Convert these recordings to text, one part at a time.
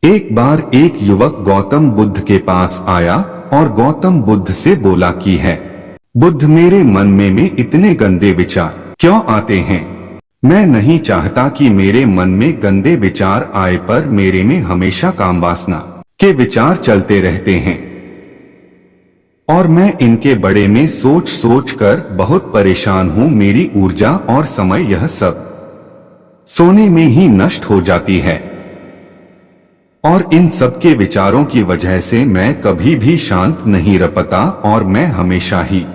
एक बार एक युवक गौतम बुद्ध के पास आया और गौतम बुद्ध से बोला कि है बुद्ध, मेरे मन में इतने गंदे विचार क्यों आते हैं? मैं नहीं चाहता कि मेरे मन में गंदे विचार आए, पर मेरे में हमेशा काम वासना के विचार चलते रहते हैं और मैं इनके बड़े में सोच सोच कर बहुत परेशान हूँ। मेरी ऊर्जा और समय यह सब सोने में ही नष्ट हो जाती है और इन सब के विचारों की वजह से मैं कभी भी शांत नहीं रह पाता और मैं हमेशा ही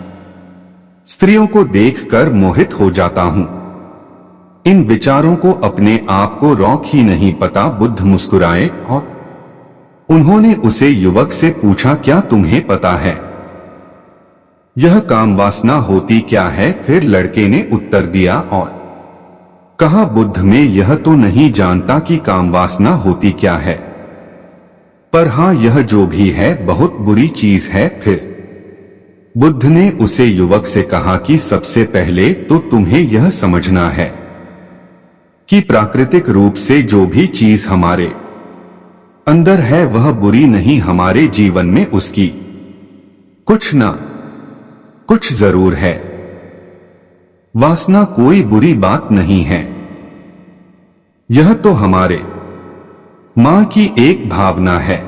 स्त्रियों को देखकर मोहित हो जाता हूँ। इन विचारों को अपने आप को रोक ही नहीं पाता। बुद्ध मुस्कुराए और उन्होंने उसे युवक से पूछा, क्या तुम्हें पता है यह काम वासना होती क्या है? फिर लड़के ने उत्तर दिया और कहा, बुद्ध, मैं यह तो नहीं जानता कि काम वासना होती क्या है, पर हाँ, यह जो भी है बहुत बुरी चीज है। फिर बुद्ध ने उसे युवक से कहा कि सबसे पहले तो तुम्हें यह समझना है कि प्राकृतिक रूप से जो भी चीज हमारे अंदर है वह बुरी नहीं। हमारे जीवन में उसकी कुछ न कुछ जरूर है। वासना कोई बुरी बात नहीं है, यह तो हमारे मां की एक भावना है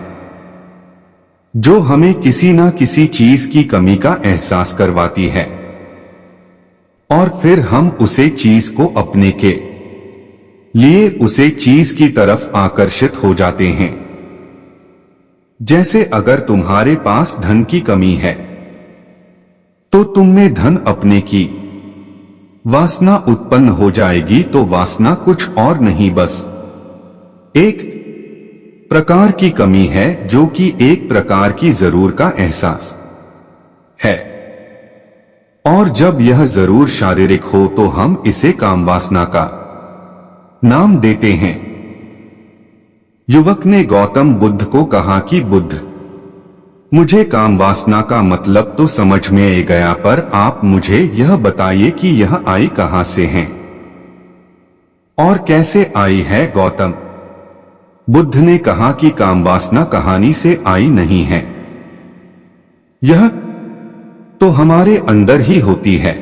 जो हमें किसी ना किसी चीज की कमी का एहसास करवाती है और फिर हम उसे चीज को अपने के लिए उसे चीज की तरफ आकर्षित हो जाते हैं। जैसे अगर तुम्हारे पास धन की कमी है तो तुम में धन अपने की वासना उत्पन्न हो जाएगी। तो वासना कुछ और नहीं, बस एक प्रकार की कमी है जो कि एक प्रकार की जरूर का एहसास है और जब यह जरूर शारीरिक हो तो हम इसे काम वासना का नाम देते हैं। युवक ने गौतम बुद्ध को कहा कि बुद्ध, मुझे काम वासना का मतलब तो समझ में आ गया, पर आप मुझे यह बताइए कि यह आई कहां से है और कैसे आई है? गौतम बुद्ध ने कहा कि काम वासना कहानी से आई नहीं है, यह तो हमारे अंदर ही होती है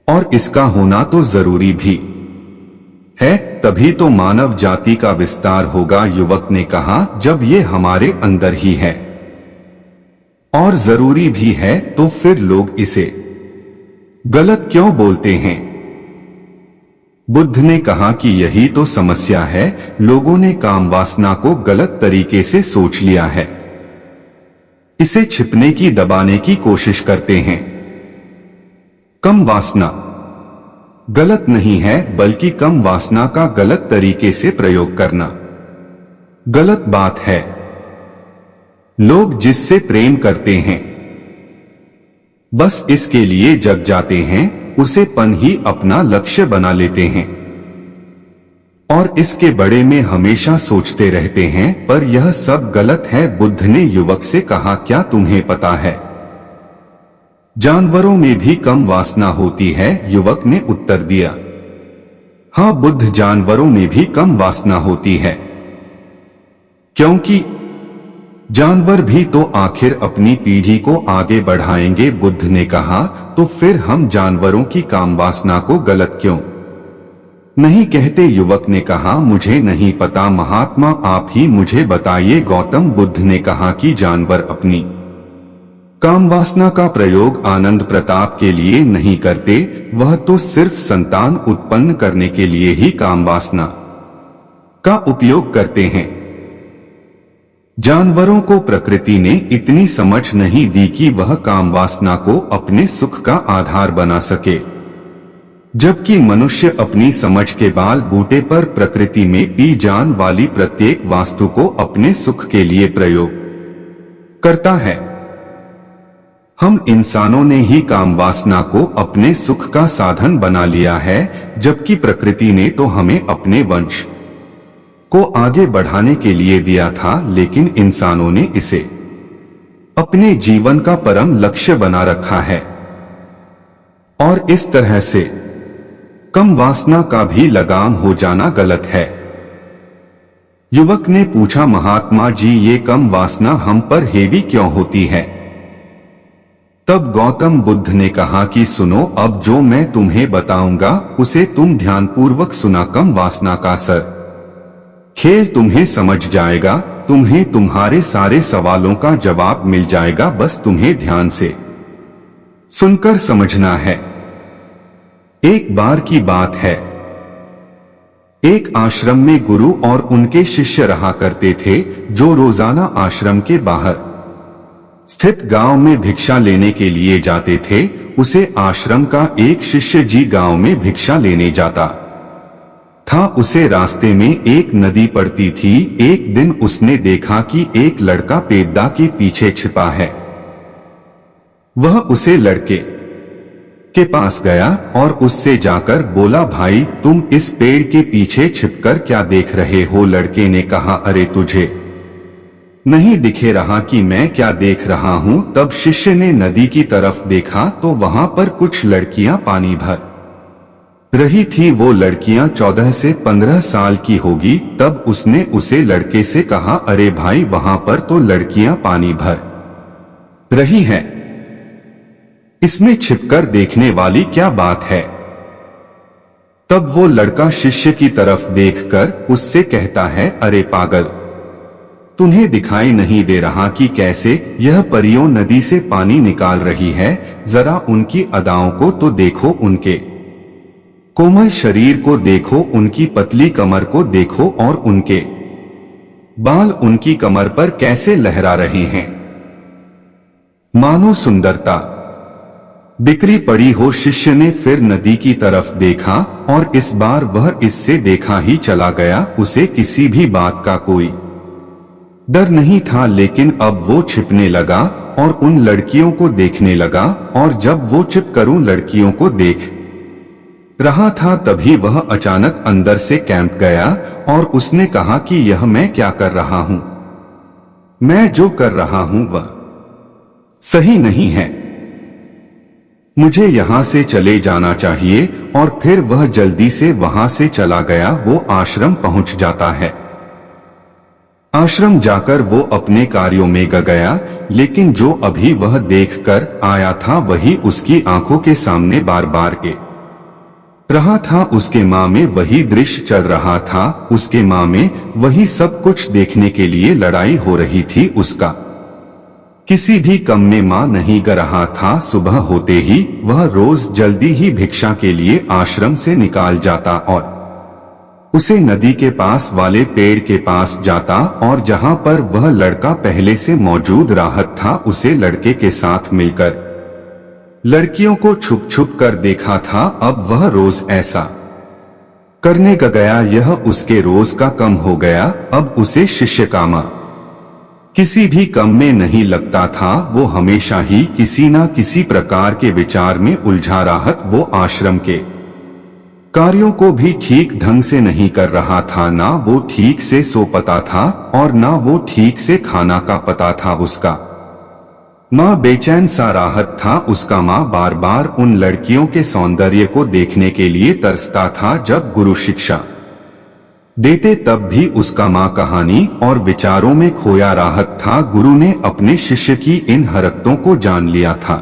और इसका होना तो जरूरी भी है, तभी तो मानव जाति का विस्तार होगा। युवक ने कहा, जब ये हमारे अंदर ही है और जरूरी भी है तो फिर लोग इसे गलत क्यों बोलते हैं? बुद्ध ने कहा कि यही तो समस्या है, लोगों ने काम वासना को गलत तरीके से सोच लिया है, इसे छिपने की दबाने की कोशिश करते हैं। कम वासना गलत नहीं है, बल्कि कम वासना का गलत तरीके से प्रयोग करना गलत बात है। लोग जिससे प्रेम करते हैं बस इसके लिए जग जाते हैं, उसे पन ही अपना लक्ष्य बना लेते हैं और इसके बड़े में हमेशा सोचते रहते हैं, पर यह सब गलत है। बुद्ध ने युवक से कहा, क्या तुम्हें पता है जानवरों में भी कम वासना होती है? युवक ने उत्तर दिया, हाँ बुद्ध, जानवरों में भी कम वासना होती है, क्योंकि जानवर भी तो आखिर अपनी पीढ़ी को आगे बढ़ाएंगे। बुद्ध ने कहा, तो फिर हम जानवरों की काम वासना को गलत क्यों नहीं कहते? युवक ने कहा, मुझे नहीं पता महात्मा, आप ही मुझे बताइए। गौतम बुद्ध ने कहा कि जानवर अपनी काम वासना का प्रयोग आनंद प्रताप के लिए नहीं करते, वह तो सिर्फ संतान उत्पन्न करने के लिए ही काम वासना का उपयोग करते हैं। जानवरों को प्रकृति ने इतनी समझ नहीं दी कि वह काम वासना को अपने सुख का आधार बना सके, जबकि मनुष्य अपनी समझ के बाल बूटे पर प्रकृति में पी जान वाली प्रत्येक वस्तु को अपने सुख के लिए प्रयोग करता है। हम इंसानों ने ही काम वासना को अपने सुख का साधन बना लिया है, जबकि प्रकृति ने तो हमें अपने वंश को आगे बढ़ाने के लिए दिया था, लेकिन इंसानों ने इसे अपने जीवन का परम लक्ष्य बना रखा है और इस तरह से कम वासना का भी लगाम हो जाना गलत है। युवक ने पूछा, महात्मा जी ये कम वासना हम पर हेवी क्यों होती है? तब गौतम बुद्ध ने कहा कि सुनो, अब जो मैं तुम्हें बताऊंगा उसे तुम ध्यानपूर्वक सुना। कम वासना का सर खेल तुम्हें समझ जाएगा, तुम्हें तुम्हारे सारे सवालों का जवाब मिल जाएगा, बस तुम्हें ध्यान से सुनकर समझना है। एक बार की बात है, एक आश्रम में गुरु और उनके शिष्य रहा करते थे, जो रोजाना आश्रम के बाहर स्थित गांव में भिक्षा लेने के लिए जाते थे। उसे आश्रम का एक शिष्य जी गांव में भिक्षा लेने जाता था। उसे रास्ते में एक नदी पड़ती थी। एक दिन उसने देखा कि एक लड़का पेड्डा के पीछे छिपा है। वह उसे लड़के के पास गया और उससे जाकर बोला, भाई तुम इस पेड़ के पीछे छिपकर क्या देख रहे हो? लड़के ने कहा, अरे तुझे नहीं दिखे रहा कि मैं क्या देख रहा हूं? तब शिष्य ने नदी की तरफ देखा तो वहां पर कुछ लड़कियां पानी भर रही थी। वो लड़कियां 14 से 15 साल की होगी। तब उसने उसे लड़के से कहा, अरे भाई वहां पर तो लड़कियां पानी भर रही हैं, इसमें छिपकर देखने वाली क्या बात है? तब वो लड़का शिष्य की तरफ देखकर उससे कहता है, अरे पागल, तुम्हें दिखाई नहीं दे रहा कि कैसे यह परियों नदी से पानी निकाल रही है? जरा उनकी अदाओं को तो देखो, उनके कोमल शरीर को देखो, उनकी पतली कमर को देखो और उनके बाल उनकी कमर पर कैसे लहरा रहे हैं, मानो सुंदरता बिखरी पड़ी हो। शिष्य ने फिर नदी की तरफ देखा और इस बार वह इससे देखा ही चला गया। उसे किसी भी बात का कोई डर नहीं था, लेकिन अब वो छिपने लगा और उन लड़कियों को देखने लगा। और जब वो छिपकर उन लड़कियों को देख रहा था, तभी वह अचानक अंदर से कैंप गया और उसने कहा कि यह मैं क्या कर रहा हूं? मैं जो कर रहा हूं वह सही नहीं है, मुझे यहां से चले जाना चाहिए। और फिर वह जल्दी से वहां से चला गया। वो आश्रम पहुंच जाता है। आश्रम जाकर वो अपने कार्यों में गया, लेकिन जो अभी वह देखकर आया था वही उसकी आंखों के सामने बार बार के रहा था। उसके माँ में वही दृश्य चल रहा था। उसके माँ में वही सब कुछ देखने के लिए लड़ाई हो रही थी। उसका किसी भी काम में मां नहीं कर रहा था। सुबह होते ही वह रोज जल्दी ही भिक्षा के लिए आश्रम से निकाल जाता और उसे नदी के पास वाले पेड़ के पास जाता और जहां पर वह लड़का पहले से मौजूद राहत था, उसे लड़के के साथ मिलकर लड़कियों को छुप छुप कर देखा था। अब वह रोज ऐसा करने का गया, यह उसके रोज का कम हो गया। अब उसे शिष्य कामा किसी भी कम में नहीं लगता था। वो हमेशा ही किसी न किसी प्रकार के विचार में उलझा राहत। वो आश्रम के कार्यों को भी ठीक ढंग से नहीं कर रहा था। ना वो ठीक से सो पाता था और ना वो ठीक से खाना का पता था। उसका माँ बेचैन सा राहत था। उसका माँ बार बार उन लड़कियों के सौंदर्य को देखने के लिए तरसता था। जब गुरु शिक्षा देते तब भी उसका माँ कहानी और विचारों में खोया राहत था। गुरु ने अपने शिष्य की इन हरकतों को जान लिया था।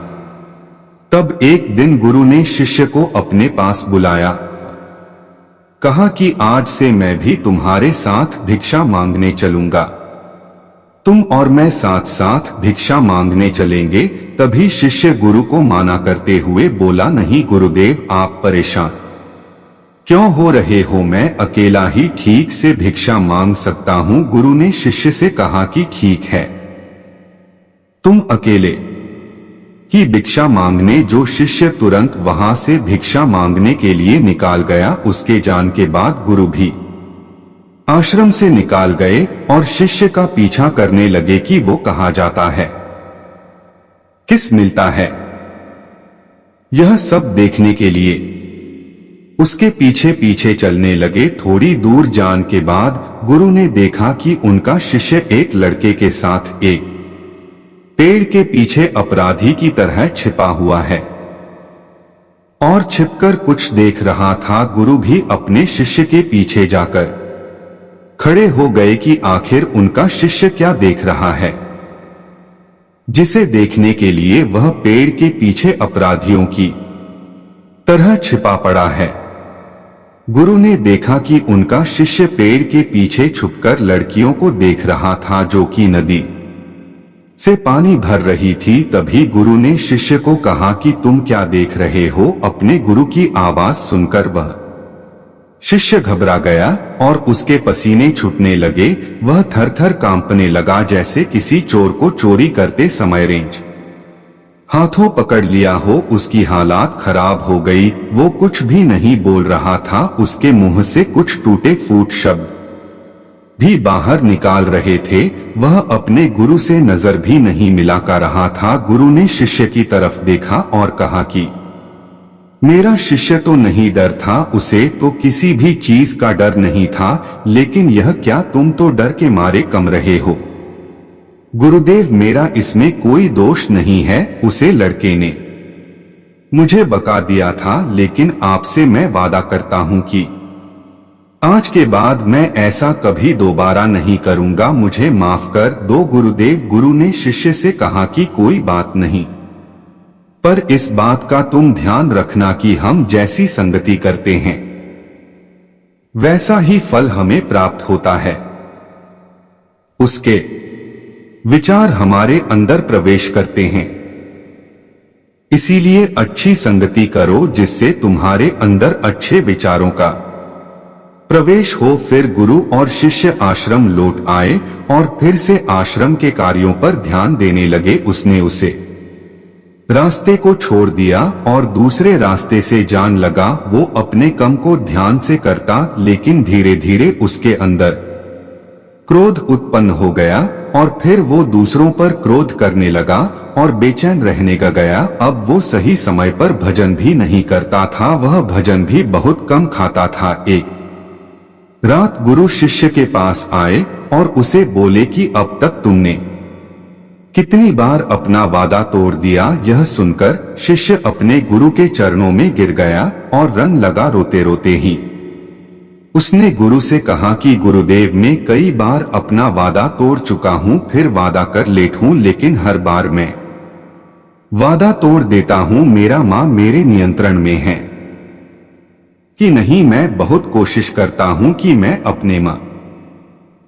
तब एक दिन गुरु ने शिष्य को अपने पास बुलाया, कहा कि आज से मैं भी तुम्हारे साथ भिक्षा मांगने चलूंगा। तुम और मैं साथ साथ भिक्षा मांगने चलेंगे। तभी शिष्य गुरु को माना करते हुए बोला, नहीं गुरुदेव, आप परेशान क्यों हो रहे हो? मैं अकेला ही ठीक से भिक्षा मांग सकता हूं। गुरु ने शिष्य से कहा कि ठीक है, तुम अकेले ही भिक्षा मांगने। जो शिष्य तुरंत वहां से भिक्षा मांगने के लिए निकाल गया। उसके जान के बाद गुरु भी आश्रम से निकाल गए और शिष्य का पीछा करने लगे कि वो कहाँ जाता है, किस मिलता है। यह सब देखने के लिए उसके पीछे पीछे चलने लगे। थोड़ी दूर जान के बाद गुरु ने देखा कि उनका शिष्य एक लड़के के साथ एक पेड़ के पीछे अपराधी की तरह छिपा हुआ है और छिपकर कुछ देख रहा था। गुरु भी अपने शिष्य के पीछे जाकर खड़े हो गए कि आखिर उनका शिष्य क्या देख रहा है, जिसे देखने के लिए वह पेड़ के पीछे अपराधियों की तरह छिपा पड़ा है। गुरु ने देखा कि उनका शिष्य पेड़ के पीछे छुपकर लड़कियों को देख रहा था जो कि नदी से पानी भर रही थी। तभी गुरु ने शिष्य को कहा कि तुम क्या देख रहे हो। अपने गुरु की आवाज सुनकर वह शिष्य घबरा गया और उसके पसीने छूटने लगे। वह थर थर कांपने लगा जैसे किसी चोर को चोरी करते समय रेंज हाथों पकड़ लिया हो। उसकी हालात खराब हो गई। वो कुछ भी नहीं बोल रहा था। उसके मुंह से कुछ टूटे फूट शब्द भी बाहर निकाल रहे थे। वह अपने गुरु से नजर भी नहीं मिला कर रहा था। गुरु ने शिष्य की तरफ देखा और कहा कि मेरा शिष्य तो नहीं डर था, उसे तो किसी भी चीज का डर नहीं था, लेकिन यह क्या तुम तो डर के मारे कम रहे हो। गुरुदेव, मेरा इसमें कोई दोष नहीं है। उसे लड़के ने मुझे बका दिया था, लेकिन आपसे मैं वादा करता हूं कि आज के बाद मैं ऐसा कभी दोबारा नहीं करूंगा। मुझे माफ कर दो गुरुदेव। गुरु ने शिष्य से कहा कि कोई बात नहीं, पर इस बात का तुम ध्यान रखना कि हम जैसी संगति करते हैं वैसा ही फल हमें प्राप्त होता है। उसके विचार हमारे अंदर प्रवेश करते हैं, इसीलिए अच्छी संगति करो जिससे तुम्हारे अंदर अच्छे विचारों का प्रवेश हो। फिर गुरु और शिष्य आश्रम लौट आए और फिर से आश्रम के कार्यों पर ध्यान देने लगे। उसने उसे रास्ते को छोड़ दिया और दूसरे रास्ते से जान लगा। वो अपने काम को ध्यान से करता, लेकिन धीरे धीरे उसके अंदर क्रोध उत्पन्न हो गया और फिर वो दूसरों पर क्रोध करने लगा और बेचैन रहने का गया। अब वो सही समय पर भजन भी नहीं करता था, वह भजन भी बहुत कम खाता था। एक रात गुरु शिष्य के पास आए और उसे बोले कि अब तक तुमने कितनी बार अपना वादा तोड़ दिया। यह सुनकर शिष्य अपने गुरु के चरणों में गिर गया और रन लगा रोते रोते ही। उसने गुरु से कहा कि गुरुदेव, मैं कई बार अपना वादा तोड़ चुका हूं, फिर वादा कर लेता हूं, लेकिन हर बार मैं वादा तोड़ देता हूं। मेरा मां मेरे नियंत्रण में है कि नहीं। मैं बहुत कोशिश करता हूं कि मैं अपने मां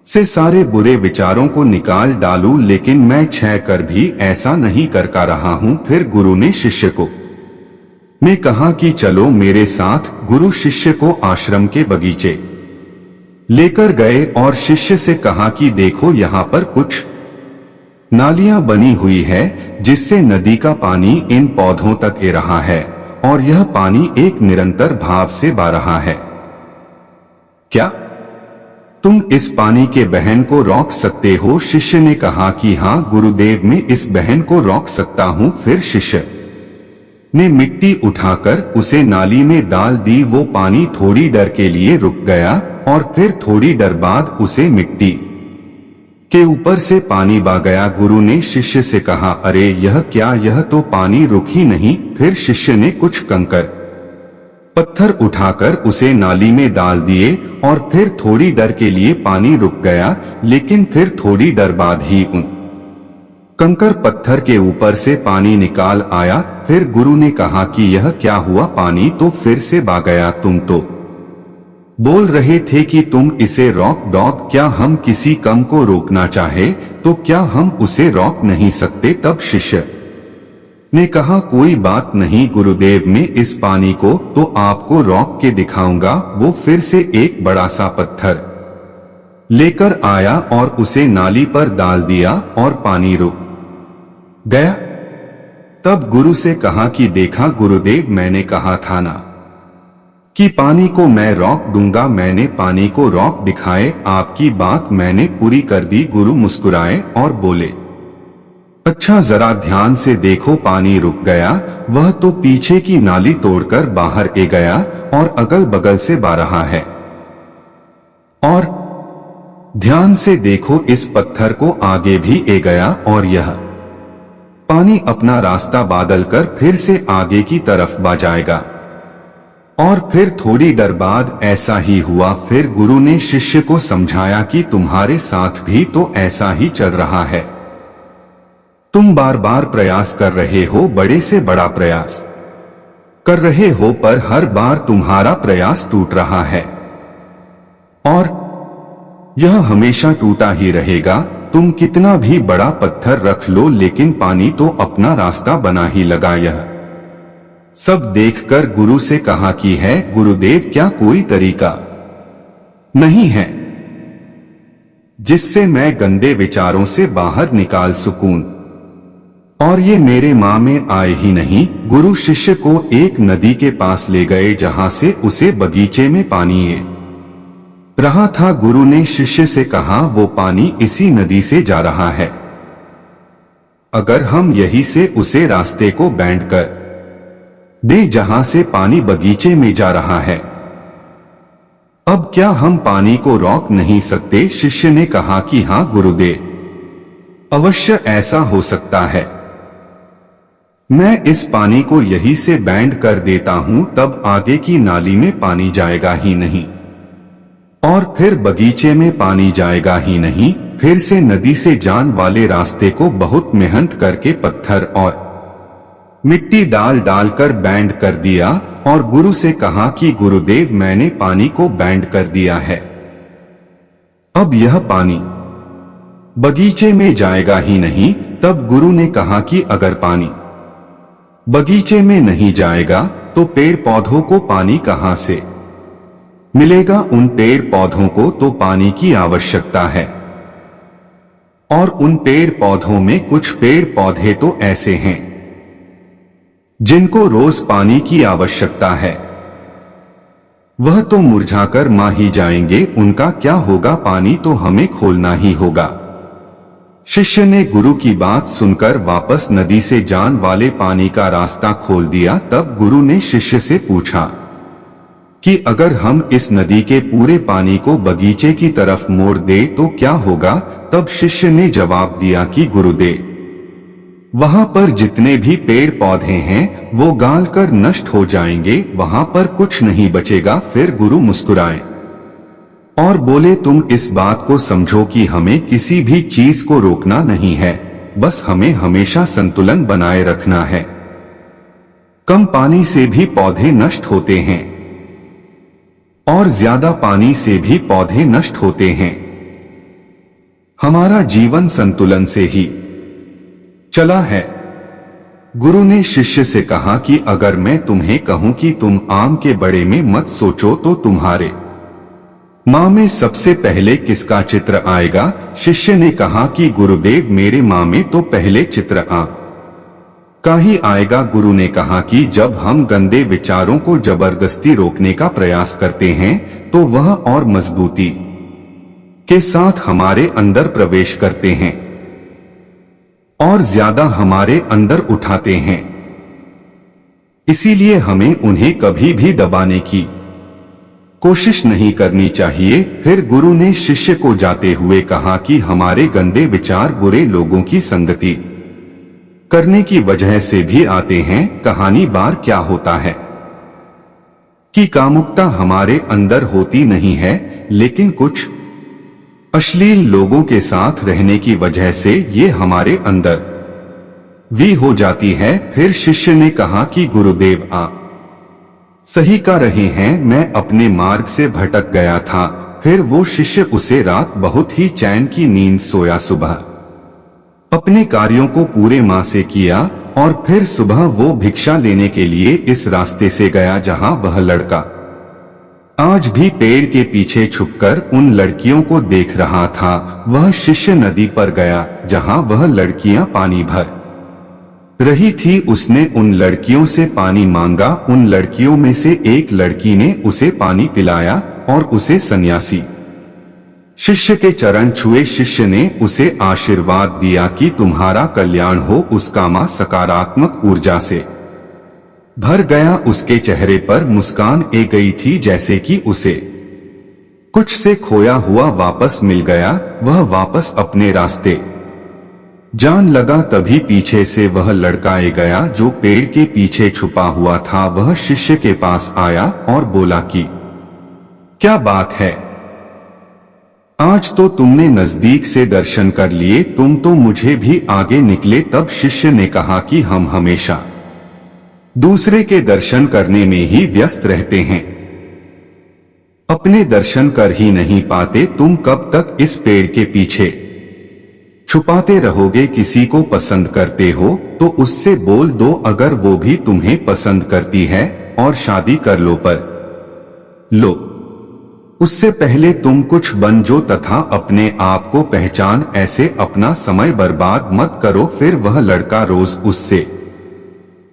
से सारे बुरे विचारों को निकाल डालूं, लेकिन मैं छह कर भी ऐसा नहीं कर पा रहा हूं। फिर गुरु ने शिष्य को मैं कहा कि चलो मेरे साथ। गुरु शिष्य को आश्रम के बगीचे लेकर गए और शिष्य से कहा कि देखो, यहाँ पर कुछ नालियां बनी हुई है जिससे नदी का पानी इन पौधों तक आ रहा है और यह पानी एक निरंतर भाव से बह रहा है। क्या तुम इस पानी के बहन को रोक सकते हो? शिष्य ने कहा कि हाँ गुरुदेव, मैं इस बहन को रोक सकता हूँ। फिर शिष्य ने मिट्टी उठाकर उसे नाली में डाल दी। वो पानी थोड़ी देर के लिए रुक गया और फिर थोड़ी देर बाद उसे मिट्टी के ऊपर से पानी बह गया। गुरु ने शिष्य से कहा, अरे यह क्या, यह तो पानी रुक ही नहीं। फिर शिष्य ने कुछ कंकर पत्थर उठाकर उसे नाली में डाल दिए और फिर थोड़ी देर के लिए पानी रुक गया, लेकिन फिर थोड़ी देर बाद ही उन कंकर पत्थर के ऊपर से पानी निकाल आया। फिर गुरु ने कहा कि यह क्या हुआ, पानी तो फिर से बह गया। तुम तो बोल रहे थे कि तुम इसे रोक दो। क्या हम किसी काम को रोकना चाहे तो क्या हम उसे रोक नहीं सकते? तब शिष्य ने कहा, कोई बात नहीं गुरुदेव, मैं इस पानी को तो आपको रोक के दिखाऊंगा। वो फिर से एक बड़ा सा पत्थर लेकर आया और उसे नाली पर डाल दिया और पानी रुक गया। तब गुरु से कहा कि देखा गुरुदेव, मैंने कहा था ना कि पानी को मैं रोक दूंगा। मैंने पानी को रोक दिखाए, आपकी बात मैंने पूरी कर दी। गुरु मुस्कुराए और बोले, अच्छा जरा ध्यान से देखो, पानी रुक गया। वह तो पीछे की नाली तोड़कर बाहर आ गया और अगल बगल से बह रहा है। और ध्यान से देखो, इस पत्थर को आगे भी आ गया और यह पानी अपना रास्ता बदल कर फिर से आगे की तरफ बह जाएगा और फिर थोड़ी देर बाद ऐसा ही हुआ। फिर गुरु ने शिष्य को समझाया कि तुम्हारे साथ भी तो ऐसा ही चल रहा है। तुम बार बार प्रयास कर रहे हो, बड़े से बड़ा प्रयास कर रहे हो, पर हर बार तुम्हारा प्रयास टूट रहा है और यह हमेशा टूटा ही रहेगा। तुम कितना भी बड़ा पत्थर रख लो, लेकिन पानी तो अपना रास्ता बना ही लगा। यह सब देखकर गुरु से कहा कि है गुरुदेव, क्या कोई तरीका नहीं है जिससे मैं गंदे विचारों से बाहर निकाल सकूं? और ये मेरे मां में आए ही नहीं। गुरु शिष्य को एक नदी के पास ले गए जहां से उसे बगीचे में पानी रहा था। गुरु ने शिष्य से कहा, वो पानी इसी नदी से जा रहा है। अगर हम यहीं से उसे रास्ते को बैंड कर दे जहां से पानी बगीचे में जा रहा है, अब क्या हम पानी को रोक नहीं सकते? शिष्य ने कहा कि हाँ गुरुदेव, अवश्य ऐसा हो सकता है। मैं इस पानी को यहीं से बैंड कर देता हूं, तब आगे की नाली में पानी जाएगा ही नहीं और फिर बगीचे में पानी जाएगा ही नहीं। फिर से नदी से जान वाले रास्ते को बहुत मेहनत करके पत्थर और मिट्टी डाल डालकर बैंड कर दिया और गुरु से कहा कि गुरुदेव, मैंने पानी को बैंड कर दिया है, अब यह पानी बगीचे में जाएगा ही नहीं। तब गुरु ने कहा कि अगर पानी बगीचे में नहीं जाएगा तो पेड़ पौधों को पानी कहां से मिलेगा? उन पेड़ पौधों को तो पानी की आवश्यकता है और उन पेड़ पौधों में कुछ पेड़ पौधे तो ऐसे हैं जिनको रोज पानी की आवश्यकता है, वह तो मुरझाकर मां ही जाएंगे, उनका क्या होगा? पानी तो हमें खोलना ही होगा। शिष्य ने गुरु की बात सुनकर वापस नदी से जान वाले पानी का रास्ता खोल दिया। तब गुरु ने शिष्य से पूछा कि अगर हम इस नदी के पूरे पानी को बगीचे की तरफ मोड़ दे तो क्या होगा? तब शिष्य ने जवाब दिया कि गुरुदेव, वहां पर जितने भी पेड़ पौधे हैं वो गालकर नष्ट हो जाएंगे, वहां पर कुछ नहीं बचेगा। फिर गुरु मुस्कुराए और बोले, तुम इस बात को समझो कि हमें किसी भी चीज को रोकना नहीं है, बस हमें हमेशा संतुलन बनाए रखना है। कम पानी से भी पौधे नष्ट होते हैं और ज्यादा पानी से भी पौधे नष्ट होते हैं। हमारा जीवन संतुलन से ही चला है। गुरु ने शिष्य से कहा कि अगर मैं तुम्हें कहूं कि तुम आम के बड़े में मत सोचो तो तुम्हारे मां में सबसे पहले किसका चित्र आएगा? शिष्य ने कहा कि गुरुदेव, मेरे मां में तो पहले चित्र का ही आएगा। गुरु ने कहा कि जब हम गंदे विचारों को जबरदस्ती रोकने का प्रयास करते हैं तो वह और मजबूती के साथ हमारे अंदर प्रवेश करते हैं और ज्यादा हमारे अंदर उठाते हैं। इसीलिए हमें उन्हें कभी भी दबाने की कोशिश नहीं करनी चाहिए। फिर गुरु ने शिष्य को जाते हुए कहा कि हमारे गंदे विचार बुरे लोगों की संगति करने की वजह से भी आते हैं। कहानी बार क्या होता है कि कामुकता हमारे अंदर होती नहीं है, लेकिन कुछ अश्लील लोगों के साथ रहने की वजह से ये हमारे अंदर भी हो जाती है। फिर शिष्य ने कहा कि गुरुदेव, आप सही कह रहे हैं, मैं अपने मार्ग से भटक गया था। फिर वो शिष्य उसे रात बहुत ही चैन की नींद सोया। सुबह अपने कार्यों को पूरे मां से किया और फिर सुबह वो भिक्षा लेने के लिए इस रास्ते से गया जहां वह लड़का आज भी पेड़ के पीछे छुपकर उन लड़कियों को देख रहा था। वह शिष्य नदी पर गया जहां वह लड़कियां पानी भर रही थी। उसने उन लड़कियों से पानी मांगा। उन लड़कियों में से एक लड़की ने उसे पानी पिलाया और उसे सन्यासी शिष्य के चरण छुए। शिष्य ने उसे आशीर्वाद दिया कि तुम्हारा कल्याण हो। उसका मां सकारात्मक ऊर्जा से भर गया। उसके चेहरे पर मुस्कान आ गई थी, जैसे कि उसे कुछ से खोया हुआ वापस मिल गया। वह वापस अपने रास्ते जान लगा तभी पीछे से वह लड़का आ गया जो पेड़ के पीछे छुपा हुआ था। वह शिष्य के पास आया और बोला कि क्या बात है, आज तो तुमने नजदीक से दर्शन कर लिए, तुम तो मुझे भी आगे निकले। तब शिष्य ने कहा कि हम हमेशा दूसरे के दर्शन करने में ही व्यस्त रहते हैं, अपने दर्शन कर ही नहीं पाते। तुम कब तक इस पेड़ के पीछे छुपाते रहोगे? किसी को पसंद करते हो तो उससे बोल दो, अगर वो भी तुम्हें पसंद करती है और शादी कर लो, पर लो उससे पहले तुम कुछ बन जो तथा अपने आप को पहचान। ऐसे अपना समय बर्बाद मत करो। फिर वह लड़का रोज उससे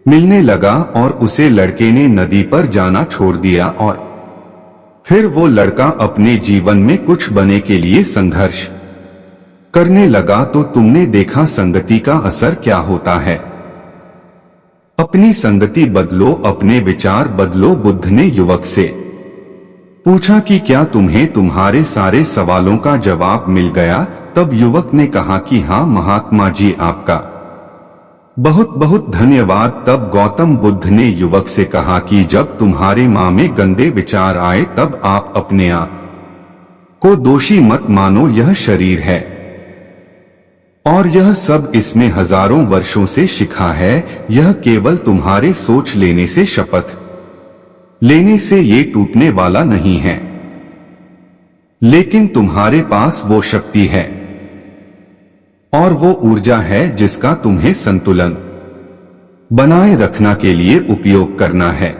मिलने लगा और उसे लड़के ने नदी पर जाना छोड़ दिया। और फिर वो लड़का अपने जीवन में कुछ बने के लिए संघर्ष करने लगा। तो तुमने देखा संगति का असर क्या होता है। अपनी संगति बदलो, अपने विचार बदलो। बुद्ध ने युवक से पूछा कि क्या तुम्हें तुम्हारे सारे सवालों का जवाब मिल गया? तब युवक ने कहा कि हाँ महात्मा जी, आपका बहुत बहुत धन्यवाद। तब गौतम बुद्ध ने युवक से कहा कि जब तुम्हारे मन में गंदे विचार आए तब आप अपने आप को दोषी मत मानो। यह शरीर है और यह सब इसमें हजारों वर्षों से शिखा है। यह केवल तुम्हारे सोच लेने से, शपथ लेने से ये टूटने वाला नहीं है, लेकिन तुम्हारे पास वो शक्ति है और वो ऊर्जा है जिसका तुम्हें संतुलन बनाए रखना के लिए उपयोग करना है।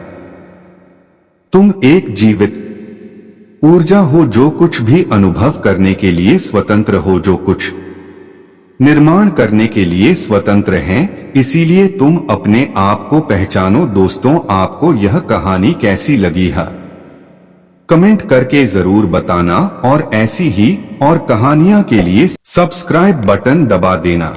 तुम एक जीवित ऊर्जा हो जो कुछ भी अनुभव करने के लिए स्वतंत्र हो, जो कुछ निर्माण करने के लिए स्वतंत्र हैं। इसीलिए तुम अपने आप को पहचानो। दोस्तों, आपको यह कहानी कैसी लगी है कमेंट करके जरूर बताना और ऐसी ही और कहानियां के लिए सब्सक्राइब बटन दबा देना।